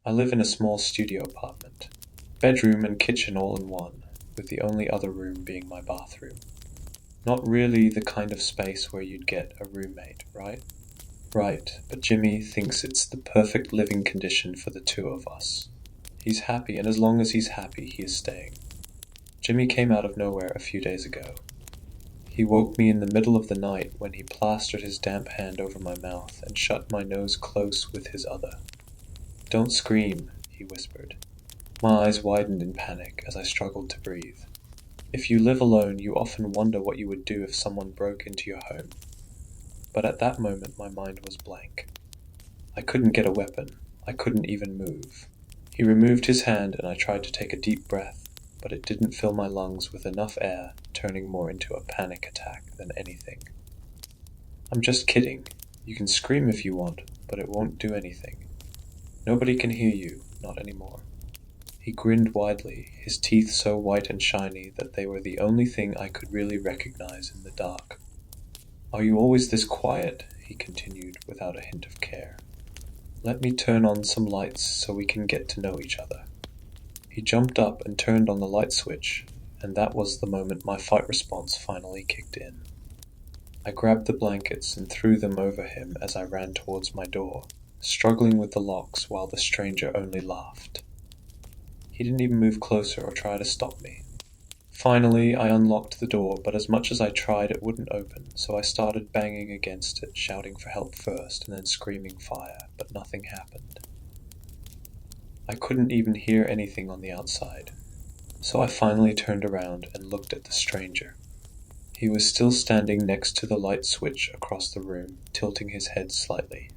I live in a small studio apartment. Bedroom and kitchen all in one, with the only other room being my bathroom. Not really the kind of space where you'd get a roommate, right? Right, but Jimmy thinks it's the perfect living condition for the two of us. He's happy, and as long as he's happy, he is staying. Jimmy came out of nowhere a few days ago. He woke me in the middle of the night when he plastered his damp hand over my mouth and shut my nose close with his other. "Don't scream," he whispered. My eyes widened in panic as I struggled to breathe. If you live alone, you often wonder what you would do if someone broke into your home. But at that moment, my mind was blank. I couldn't get a weapon. I couldn't even move. He removed his hand and I tried to take a deep breath, but it didn't fill my lungs with enough air, turning more into a panic attack than anything. "I'm just kidding. You can scream if you want, but it won't do anything. Nobody can hear you, not anymore." He grinned widely, his teeth so white and shiny that they were the only thing I could really recognize in the dark. "Are you always this quiet?" he continued without a hint of care. "Let me turn on some lights so we can get to know each other." He jumped up and turned on the light switch, and that was the moment my fight response finally kicked in. I grabbed the blankets and threw them over him as I ran towards my door, struggling with the locks while the stranger only laughed. He didn't even move closer or try to stop me. Finally, I unlocked the door, but as much as I tried, it wouldn't open, so I started banging against it, shouting for help first and then screaming fire, but nothing happened. I couldn't even hear anything on the outside, so I finally turned around and looked at the stranger. He was still standing next to the light switch across the room, tilting his head slightly.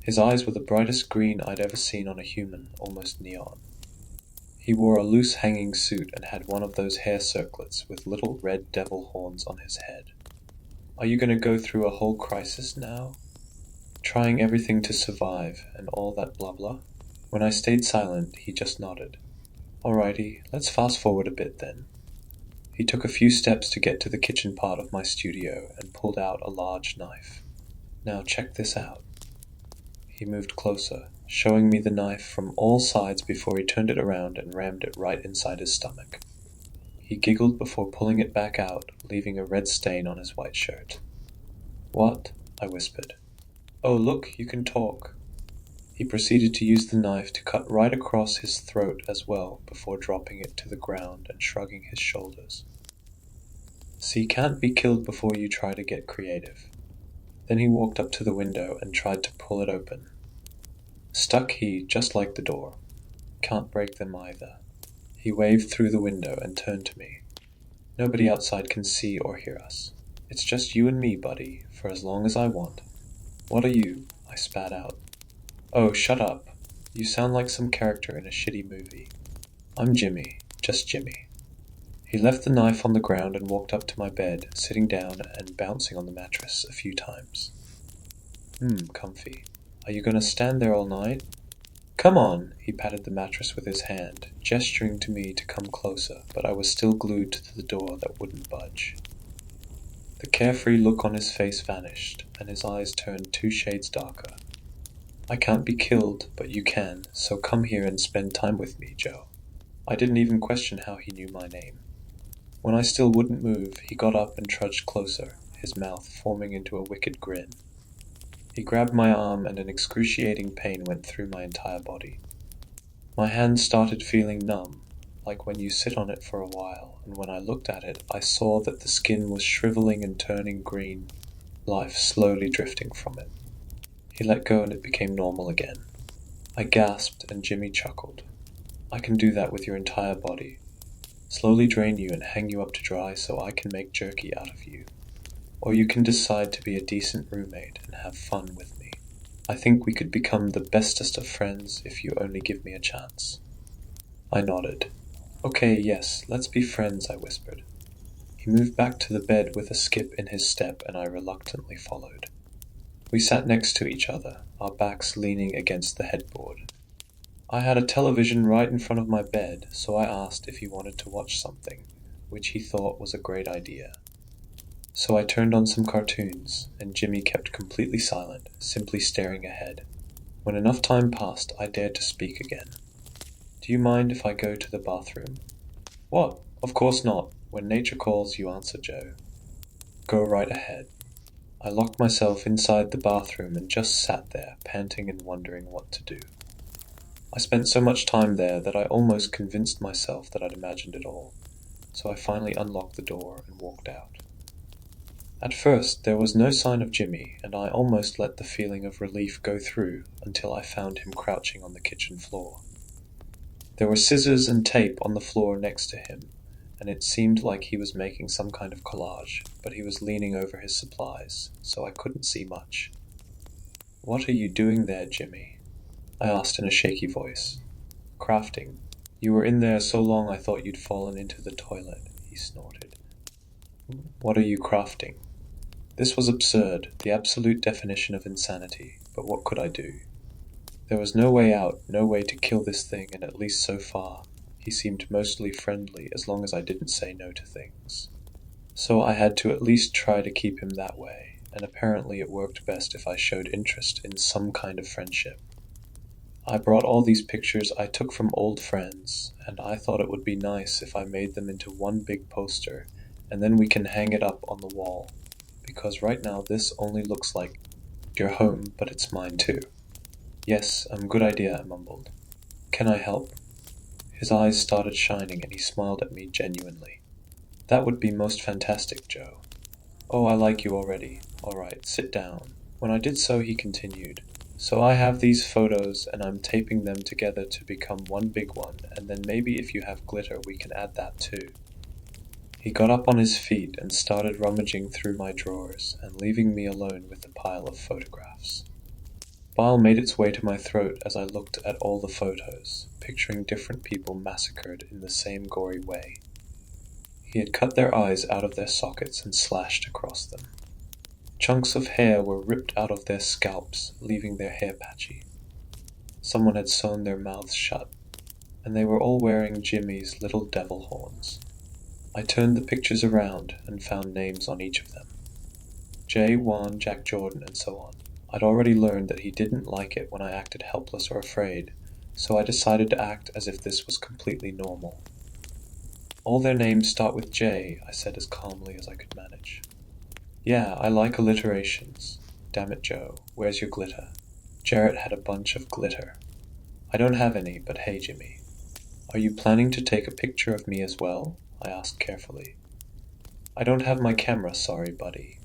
His eyes were the brightest green I'd ever seen on a human, almost neon. He wore a loose hanging suit and had one of those hair circlets with little red devil horns on his head. "Are you going to go through a whole crisis now? Trying everything to survive and all that blah blah?" When I stayed silent, he just nodded. "Alrighty, let's fast forward a bit then." He took a few steps to get to the kitchen part of my studio and pulled out a large knife. "Now check this out." He moved closer, showing me the knife from all sides before he turned it around and rammed it right inside his stomach. He giggled before pulling it back out, leaving a red stain on his white shirt. "What?" I whispered. "Oh, look, you can talk." He proceeded to use the knife to cut right across his throat as well, before dropping it to the ground and shrugging his shoulders. "So you can't be killed before you try to get creative." Then he walked up to the window and tried to pull it open. Stuck key, just like the door. Can't break them either. He waved through the window and turned to me. "Nobody outside can see or hear us. It's just you and me, buddy, for as long as I want." "What are you?" I spat out. "Oh, shut up. You sound like some character in a shitty movie." "I'm Jimmy, just Jimmy." He left the knife on the ground and walked up to my bed, sitting down and bouncing on the mattress a few times. Comfy. "Are you gonna stand there all night?" "Come on!" He patted the mattress with his hand, gesturing to me to come closer, but I was still glued to the door that wouldn't budge. The carefree look on his face vanished, and his eyes turned 2 shades darker. "I can't be killed, but you can, so come here and spend time with me, Joe." I didn't even question how he knew my name. When I still wouldn't move, he got up and trudged closer, his mouth forming into a wicked grin. He grabbed my arm and an excruciating pain went through my entire body. My hand started feeling numb, like when you sit on it for a while, and when I looked at it, I saw that the skin was shriveling and turning green, life slowly drifting from it. He let go and it became normal again. I gasped and Jimmy chuckled. "I can do that with your entire body. Slowly drain you and hang you up to dry so I can make jerky out of you. Or you can decide to be a decent roommate and have fun with me. I think we could become the bestest of friends if you only give me a chance." I nodded. "Okay, yes, let's be friends," I whispered. He moved back to the bed with a skip in his step and I reluctantly followed. We sat next to each other, our backs leaning against the headboard. I had a television right in front of my bed, so I asked if he wanted to watch something, which he thought was a great idea. So I turned on some cartoons, and Jimmy kept completely silent, simply staring ahead. When enough time passed, I dared to speak again. Do you mind if I go to the bathroom? What? Of course not. When nature calls, you answer, Joe. Go right ahead. I locked myself inside the bathroom and just sat there, panting and wondering what to do. I spent so much time there that I almost convinced myself that I'd imagined it all, so I finally unlocked the door and walked out. At first, there was no sign of Jimmy, and I almost let the feeling of relief go through until I found him crouching on the kitchen floor. There were scissors and tape on the floor next to him, and it seemed like he was making some kind of collage, but he was leaning over his supplies, so I couldn't see much. What are you doing there, Jimmy? I asked in a shaky voice. Crafting. You were in there so long I thought you'd fallen into the toilet, he snorted. What are you crafting? This was absurd, the absolute definition of insanity, but what could I do? There was no way out, no way to kill this thing, and at least so far, he seemed mostly friendly as long as I didn't say no to things. So I had to at least try to keep him that way, and apparently it worked best if I showed interest in some kind of friendship. I brought all these pictures I took from old friends, and I thought it would be nice if I made them into one big poster, and then we can hang it up on the wall. Because right now this only looks like your home, but it's mine too. Yes, good idea, I mumbled. Can I help? His eyes started shining and he smiled at me genuinely. That would be most fantastic, Joe. Oh, I like you already. All right, sit down. When I did so, he continued. So I have these photos and I'm taping them together to become one big one, and then maybe if you have glitter we can add that too. He got up on his feet and started rummaging through my drawers and leaving me alone with the pile of photographs. Bile made its way to my throat as I looked at all the photos, picturing different people massacred in the same gory way. He had cut their eyes out of their sockets and slashed across them. Chunks of hair were ripped out of their scalps, leaving their hair patchy. Someone had sewn their mouths shut, and they were all wearing Jimmy's little devil horns. I turned the pictures around and found names on each of them. Jay, Juan, Jack Jordan, and so on. I'd already learned that he didn't like it when I acted helpless or afraid, so I decided to act as if this was completely normal. All their names start with J, I said as calmly as I could manage. Yeah, I like alliterations. Damn it, Joe, where's your glitter? Jarrett had a bunch of glitter. I don't have any, but hey, Jimmy. Are you planning to take a picture of me as well? I asked carefully. I don't have my camera, sorry, buddy.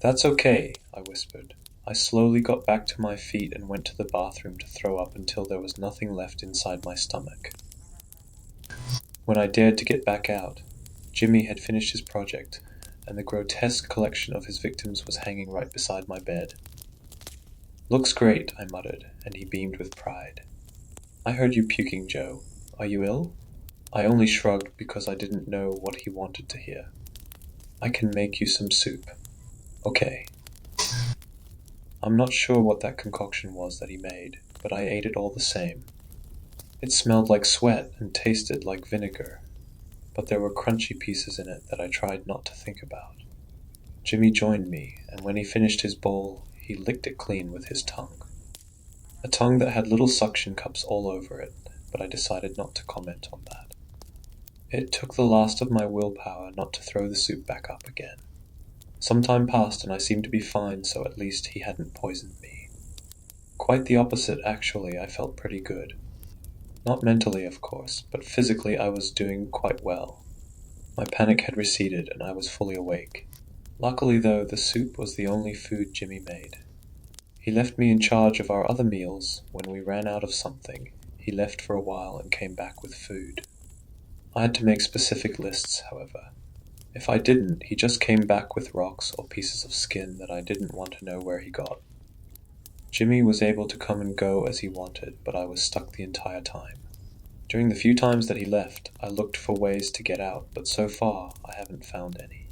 That's okay, I whispered. I slowly got back to my feet and went to the bathroom to throw up until there was nothing left inside my stomach. When I dared to get back out, Jimmy had finished his project, and the grotesque collection of his victims was hanging right beside my bed. Looks great, I muttered, and he beamed with pride. I heard you puking, Joe. Are you ill? I only shrugged because I didn't know what he wanted to hear. I can make you some soup. Okay. I'm not sure what that concoction was that he made, but I ate it all the same. It smelled like sweat and tasted like vinegar, but there were crunchy pieces in it that I tried not to think about. Jimmy joined me, and when he finished his bowl, he licked it clean with his tongue. A tongue that had little suction cups all over it, but I decided not to comment on that. It took the last of my willpower not to throw the soup back up again. Some time passed and I seemed to be fine, so at least he hadn't poisoned me. Quite the opposite, actually. I felt pretty good. Not mentally, of course, but physically I was doing quite well. My panic had receded and I was fully awake. Luckily, though, the soup was the only food Jimmy made. He left me in charge of our other meals. When we ran out of something, he left for a while and came back with food. I had to make specific lists, however. If I didn't, he just came back with rocks or pieces of skin that I didn't want to know where he got. Jimmy was able to come and go as he wanted, but I was stuck the entire time. During the few times that he left, I looked for ways to get out, but so far, I haven't found any.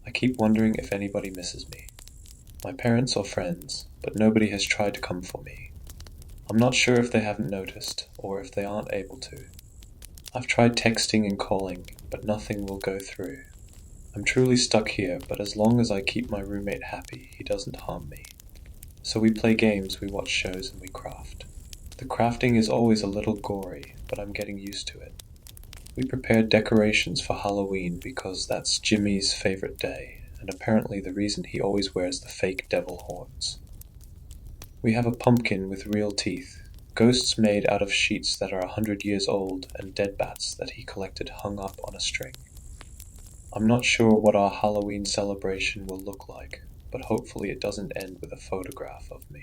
I keep wondering if anybody misses me. My parents or friends, but nobody has tried to come for me. I'm not sure if they haven't noticed, or if they aren't able to. I've tried texting and calling, but nothing will go through. I'm truly stuck here, but as long as I keep my roommate happy, he doesn't harm me. So we play games, we watch shows, and we craft. The crafting is always a little gory, but I'm getting used to it. We prepared decorations for Halloween because that's Jimmy's favorite day, and apparently the reason he always wears the fake devil horns. We have a pumpkin with real teeth, ghosts made out of sheets that are 100 years old, and dead bats that he collected hung up on a string. I'm not sure what our Halloween celebration will look like, but hopefully it doesn't end with a photograph of me.